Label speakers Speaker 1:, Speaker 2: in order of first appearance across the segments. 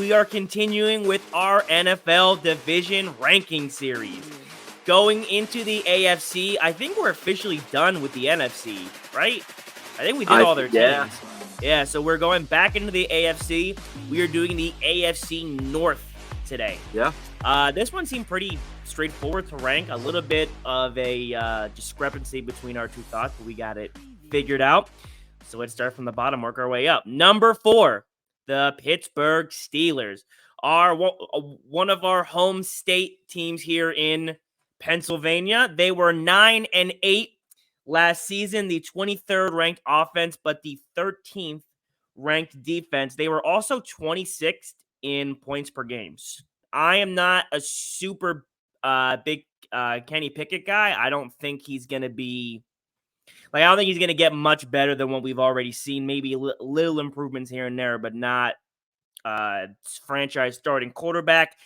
Speaker 1: we are continuing with our NFL division ranking series. Going into the AFC, I think we're officially done with the NFC, right? I think we did all their teams. Yeah, so we're going back into the AFC. We are doing the AFC North today.
Speaker 2: Yeah.
Speaker 1: This one seemed pretty straightforward to rank. A little bit of a discrepancy between our two thoughts, but we got it figured out. So let's start from the bottom, work our way up. Number 4, the Pittsburgh Steelers are one of our home state teams here in Pennsylvania. They were 9-8 last season, the 23rd ranked offense, but the 13th ranked defense. They were also 26th in points per game. I am not a super big Kenny Pickett guy. I don't think he's going to be I don't think he's going to get much better than what we've already seen. Maybe little improvements here and there, but not franchise starting quarterback.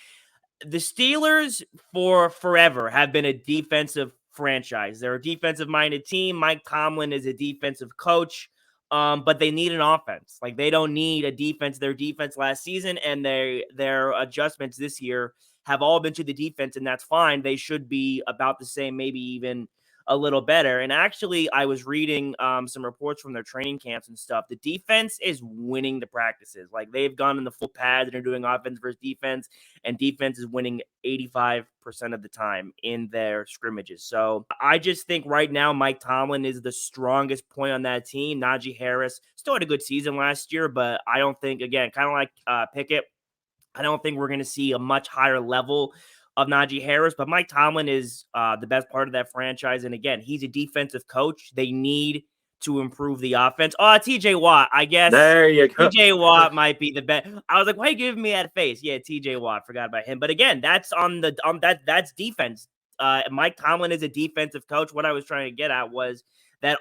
Speaker 1: The Steelers for forever have been a defensive franchise. They're a defensive-minded team. Mike Tomlin is a defensive coach, but they need an offense. Like, they don't need a defense. Their defense last season and their adjustments this year have all been to the defense, and that's fine. They should be about the same, maybe even a little better. And actually, I was reading some reports from their training camps and stuff. The defense is winning the practices. Like, they've gone in the full pads and are doing offense versus defense, and defense is winning 85% of the time in their scrimmages. So I just think right now Mike Tomlin is the strongest point on that team. Najee Harris still had a good season last year, but I don't think, again, kind of like Pickett, I don't think we're going to see a much higher level of Najee Harris, but Mike Tomlin is the best part of that franchise. And again, he's a defensive coach. They need to improve the offense. TJ Watt, I guess.
Speaker 2: There you go.
Speaker 1: TJ Watt might be the best. I was like, why are you giving me that face? Yeah, TJ Watt. Forgot about him. But again, that's that's defense. Mike Tomlin is a defensive coach. What I was trying to get at was that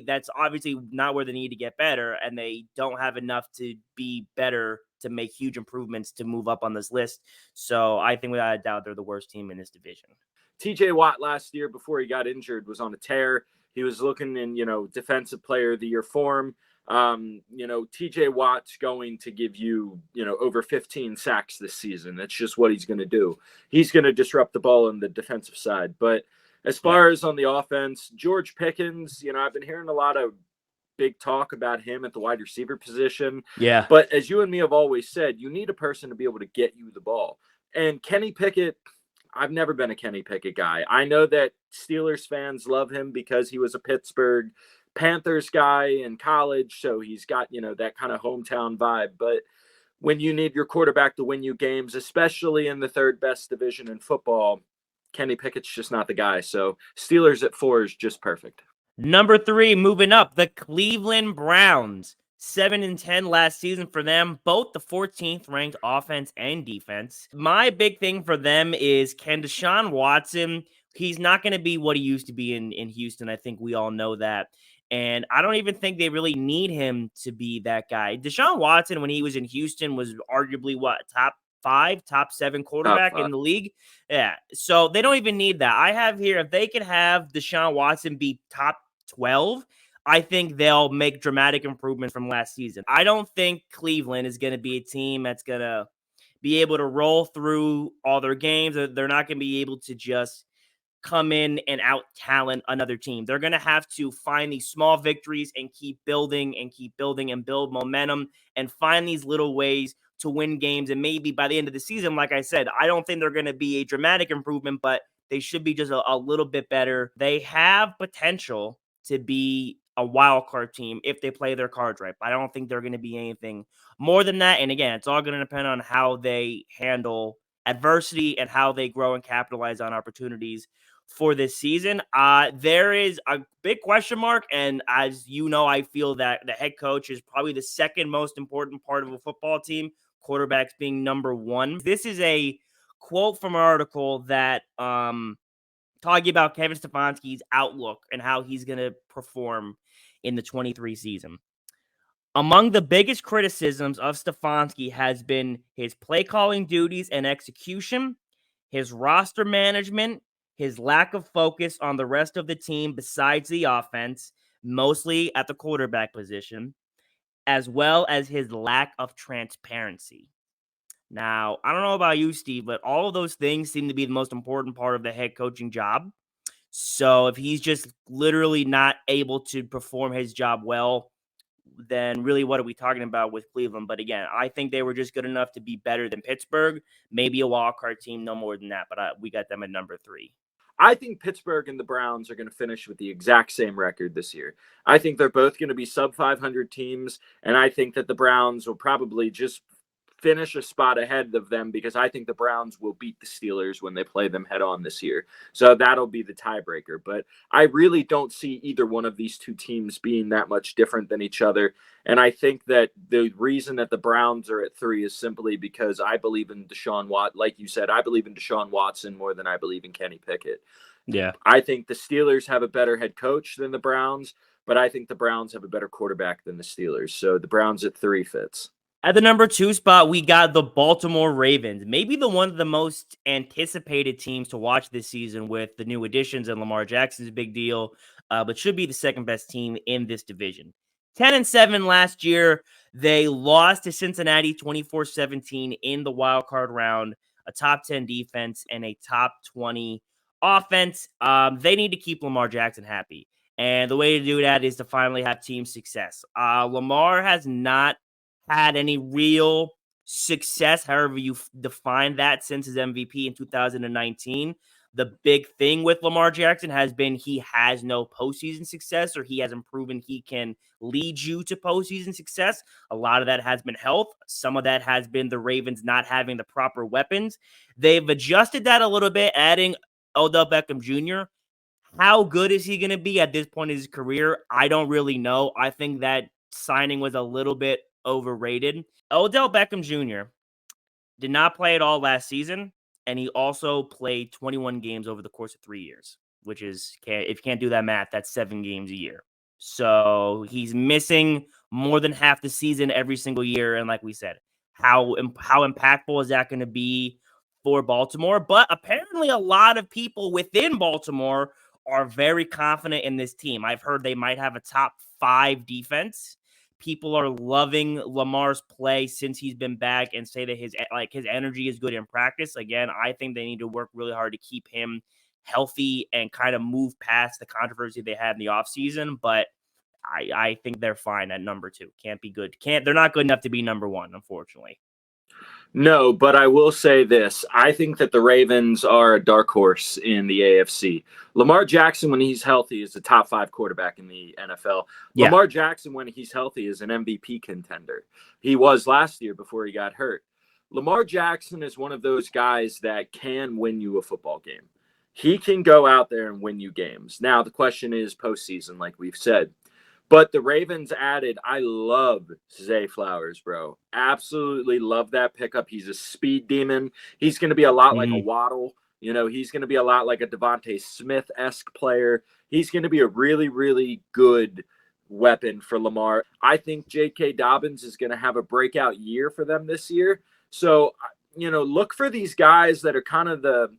Speaker 1: that's obviously not where they need to get better, and they don't have enough to be better to make huge improvements to move up on this list. So I think without a doubt, they're the worst team in this division.
Speaker 2: TJ Watt last year, before he got injured, was on a tear. He was looking in, defensive player of the year form. TJ Watt's going to give you, over 15 sacks this season. That's just what he's going to do. He's going to disrupt the ball on the defensive side. But as far as on the offense, George Pickens, I've been hearing a lot of big talk about him at the wide receiver position.
Speaker 1: Yeah.
Speaker 2: But as you and me have always said, you need a person to be able to get you the ball. And Kenny Pickett, I've never been a Kenny Pickett guy. I know that Steelers fans love him because he was a Pittsburgh Panthers guy in college. So he's got, that kind of hometown vibe. But when you need your quarterback to win you games, especially in the third best division in football, Kenny Pickett's just not the guy. So Steelers at 4 is just perfect.
Speaker 1: Number 3, moving up, the Cleveland Browns. 7-10 last season for them, both the 14th ranked offense and defense. My big thing for them is, can Deshaun Watson, he's not going to be what he used to be in Houston. I think we all know that. And I don't even think they really need him to be that guy. Deshaun Watson, when he was in Houston, was arguably top 5, top 7 quarterback in the league. Yeah. So they don't even need that. I have here, if they could have Deshaun Watson be top 12, I think they'll make dramatic improvements from last season. I don't think Cleveland is going to be a team that's going to be able to roll through all their games. They're not going to be able to just come in and out-talent another team. They're going to have to find these small victories and keep building and build momentum and find these little ways to win games. And maybe by the end of the season, like I said, I don't think they're going to be a dramatic improvement, but they should be just a little bit better. They have potential to be a wild card team if they play their cards right. But I don't think they're going to be anything more than that. And again, it's all going to depend on how they handle adversity and how they grow and capitalize on opportunities for this season. There is a big question mark. And as you know, I feel that the head coach is probably the second most important part of a football team, quarterbacks being number 1. This is a quote from an article that talking about Kevin Stefanski's outlook and how he's going to perform in the 23 season. Among the biggest criticisms of Stefanski has been his play calling duties and execution, his roster management, his lack of focus on the rest of the team besides the offense, mostly at the quarterback position, as well as his lack of transparency. Now, I don't know about you, Steve, but all of those things seem to be the most important part of the head coaching job. So if he's just literally not able to perform his job well, then really what are we talking about with Cleveland? But again, I think they were just good enough to be better than Pittsburgh, maybe a wild card team, no more than that. But we got them at number 3.
Speaker 2: I think Pittsburgh and the Browns are going to finish with the exact same record this year. I think they're both going to be sub 500 teams, and I think that the Browns will probably just finish a spot ahead of them because I think the Browns will beat the Steelers when they play them head on this year. So that'll be the tiebreaker. But I really don't see either one of these two teams being that much different than each other. And I think that the reason that the Browns are at 3 is simply because I believe in Deshaun Watson. Like you said, I believe in Deshaun Watson more than I believe in Kenny Pickett.
Speaker 1: Yeah.
Speaker 2: I think the Steelers have a better head coach than the Browns, but I think the Browns have a better quarterback than the Steelers. So the Browns at 3 fits.
Speaker 1: At the number 2 spot, we got the Baltimore Ravens, maybe the one of the most anticipated teams to watch this season with the new additions, and Lamar Jackson's a big deal, but should be the second best team in this division. 10-7 last year. They lost to Cincinnati 24-17 in the wild card round, a top 10 defense and a top 20 offense. They need to keep Lamar Jackson happy. And the way to do that is to finally have team success. Lamar has not had any real success, however you define that, since his MVP in 2019. The big thing with Lamar Jackson has been he has no postseason success, or he hasn't proven he can lead you to postseason success. A lot of that has been health. Some of that has been the Ravens not having the proper weapons. They've adjusted that a little bit, adding Odell Beckham Jr. How good is he going to be at this point in his career? I don't really know. I think that signing was a little bit overrated. Odell Beckham Jr. did not play at all last season, and he also played 21 games over the course of 3 years, which is, if you can't do that math, that's 7 games a year. So he's missing more than half the season every single year. And like we said, how impactful is that going to be for Baltimore? But apparently a lot of people within Baltimore are very confident in this team. I've heard they might have a top 5 defense. People are loving Lamar's play since he's been back and say that his energy is good in practice. Again, I think they need to work really hard to keep him healthy and kind of move past the controversy they had in the offseason. But I think they're fine at number 2. Can't be good. They're not good enough to be number 1, unfortunately.
Speaker 2: No, but I will say this. I think that the Ravens are a dark horse in the AFC. Lamar Jackson, when he's healthy, is the top 5 quarterback in the NFL.
Speaker 1: Yeah.
Speaker 2: Lamar Jackson, when he's healthy, is an MVP contender. He was last year before he got hurt. Lamar Jackson is one of those guys that can win you a football game. He can go out there and win you games. Now, the question is postseason, like we've said. But the Ravens added, I love Zay Flowers, bro. Absolutely love that pickup. He's a speed demon. He's going to be a lot like a Waddle. You know, he's going to be a lot like a Devontae Smith-esque player. He's going to be a really, really good weapon for Lamar. I think J.K. Dobbins is going to have a breakout year for them this year. So, you know, look for these guys that are kind of the,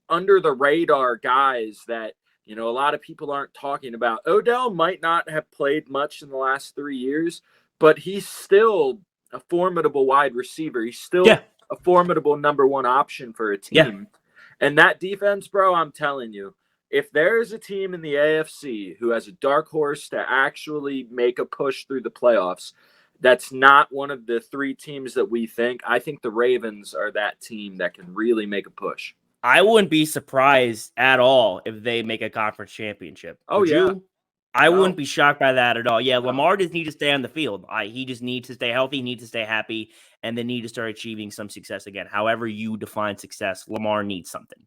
Speaker 2: under the radar guys that, a lot of people aren't talking about. Odell might not have played much in the last 3 years, but he's still a formidable wide receiver. He's still a formidable number 1 option for a team. Yeah. And that defense, bro, I'm telling you, if there is a team in the AFC who has a dark horse to actually make a push through the playoffs, that's not one of the 3 teams that we think. I think the Ravens are that team that can really make a push.
Speaker 1: I wouldn't be surprised at all if they make a conference championship.
Speaker 2: Would you?
Speaker 1: I wouldn't be shocked by that at all. Yeah, Lamar just needs to stay on the field. He just needs to stay healthy, needs to stay happy, and they need to start achieving some success again. However you define success, Lamar needs something.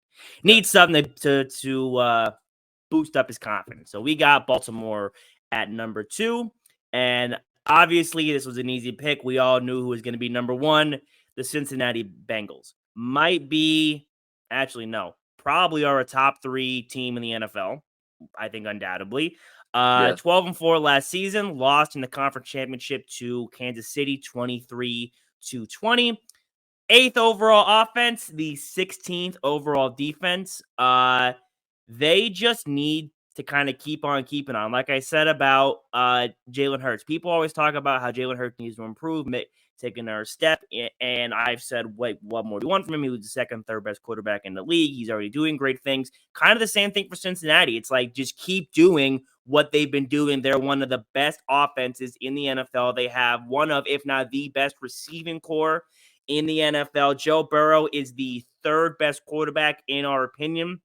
Speaker 1: Needs something to boost up his confidence. So we got Baltimore at number 2. And obviously, this was an easy pick. We all knew who was going to be number 1. The Cincinnati Bengals might be... Actually, no. Probably are a top 3 team in the NFL. I think undoubtedly. 12-4 last season. Lost in the conference championship to Kansas City 23-20. 8th overall offense. The 16th overall defense. They just need to kind of keep on keeping on. Like I said about Jalen Hurts. People always talk about how Jalen Hurts needs to improve. taking our step. And I've said, wait, what more do you want from him? He was the second, third best quarterback in the league. He's already doing great things. Kind of the same thing for Cincinnati. It's like, just keep doing what they've been doing. They're one of the best offenses in the NFL. They have one of, if not the best receiving core in the NFL. Joe Burrow is the third best quarterback in our opinion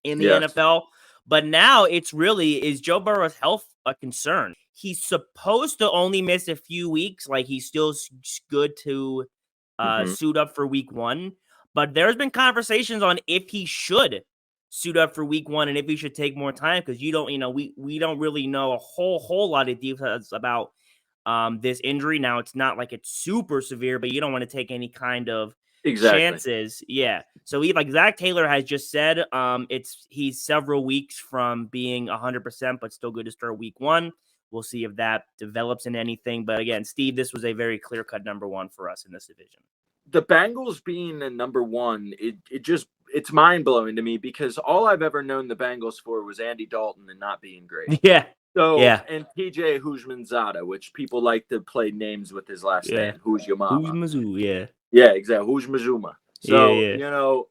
Speaker 1: in the NFL. But now it's really, is Joe Burrow's health a concern? He's supposed to only miss a few weeks. Like, he's still good to suit up for week 1. But there's been conversations on if he should suit up for week 1 and if he should take more time, because we don't really know a whole lot of details about this injury. Now, it's not like it's super severe, but you don't want to take any kind of chances. Yeah. So like Zach Taylor has just said, he's several weeks from being 100%, but still good to start week 1. We'll see if that develops in anything. But again, Steve, this was a very clear-cut number 1 for us in this division.
Speaker 2: The Bengals being a number 1, it's mind-blowing to me, because all I've ever known the Bengals for was Andy Dalton and not being great.
Speaker 1: Yeah.
Speaker 2: So,
Speaker 1: yeah.
Speaker 2: And TJ Houshmandzadeh, which people like to play names with his last name. Who's your mama?
Speaker 1: Houshmandzadeh, yeah.
Speaker 2: Yeah, exactly. Houshmandzadeh. So,
Speaker 1: yeah.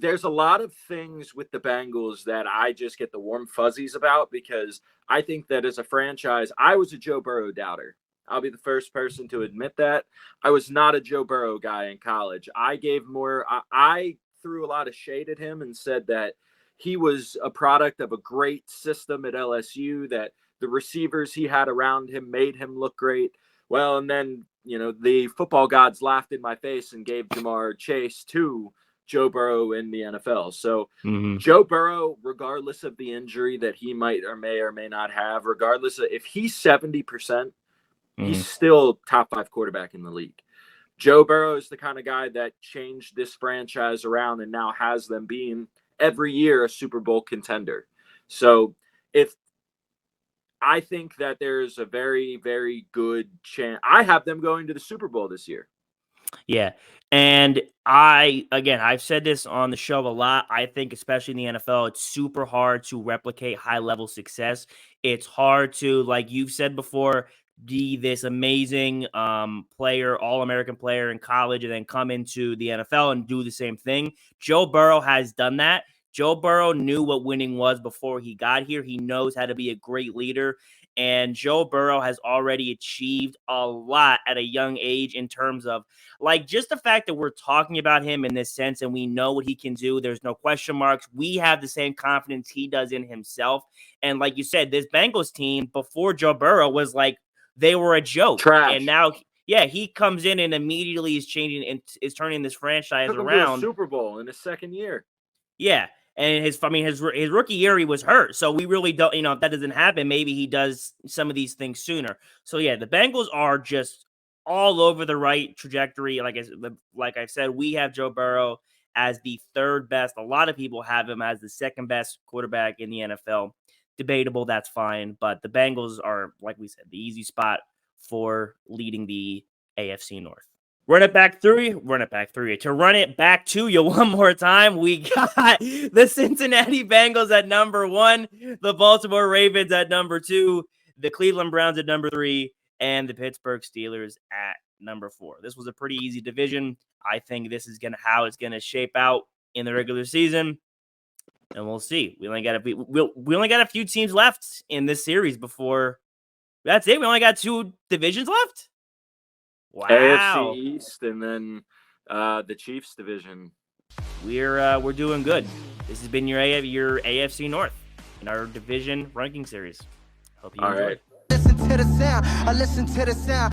Speaker 2: There's a lot of things with the Bengals that I just get the warm fuzzies about, because I think that as a franchise, I was a Joe Burrow doubter. I'll be the first person to admit that. I was not a Joe Burrow guy in college. I threw a lot of shade at him and said that he was a product of a great system at LSU, that the receivers he had around him made him look great. Well, and then, the football gods laughed in my face and gave Jamar Chase to Joe Burrow in the NFL. So Joe Burrow, regardless of the injury that he might or may not have, regardless of if he's 70%, he's still top 5 quarterback in the league. Joe Burrow is the kind of guy that changed this franchise around and now has them being every year a Super Bowl contender. So I think that there's a very, very good chance. I have them going to the Super Bowl this year.
Speaker 1: Yeah. And I've said this on the show a lot. I think, especially in the NFL, it's super hard to replicate high-level success. It's hard to, like you've said before, be this amazing player, all-American player in college, and then come into the NFL and do the same thing. Joe Burrow has done that. Joe Burrow knew what winning was before he got here. He knows how to be a great leader. And Joe Burrow has already achieved a lot at a young age in terms of, like, just the fact that we're talking about him in this sense and we know what he can do. There's no question marks. We have the same confidence he does in himself. And like you said, this Bengals team before Joe Burrow was like, they were a joke.
Speaker 2: Trash.
Speaker 1: And now, he comes in and immediately is changing and is turning this franchise around.
Speaker 2: To a Super Bowl in his second year.
Speaker 1: Yeah. And his rookie year, he was hurt. So we really don't, if that doesn't happen, maybe he does some of these things sooner. So yeah, the Bengals are just all over the right trajectory. Like I said, we have Joe Burrow as the third best. A lot of people have him as the second best quarterback in the NFL. Debatable, that's fine. But the Bengals are, like we said, the easy spot for leading the AFC North. Run it back through you. To run it back to you one more time, we got the Cincinnati Bengals at number 1, the Baltimore Ravens at number 2, the Cleveland Browns at number 3, and the Pittsburgh Steelers at number 4. This was a pretty easy division. I think this is how it's gonna shape out in the regular season, and we'll see. We only got a few teams left in this series before. That's it. We only got 2 divisions left. Wow.
Speaker 2: AFC East and then the Chiefs division.
Speaker 1: We're doing good. This has been your AFC North in our division ranking series. Hope you enjoyed.
Speaker 2: Listen to the sound. I listen to the sound.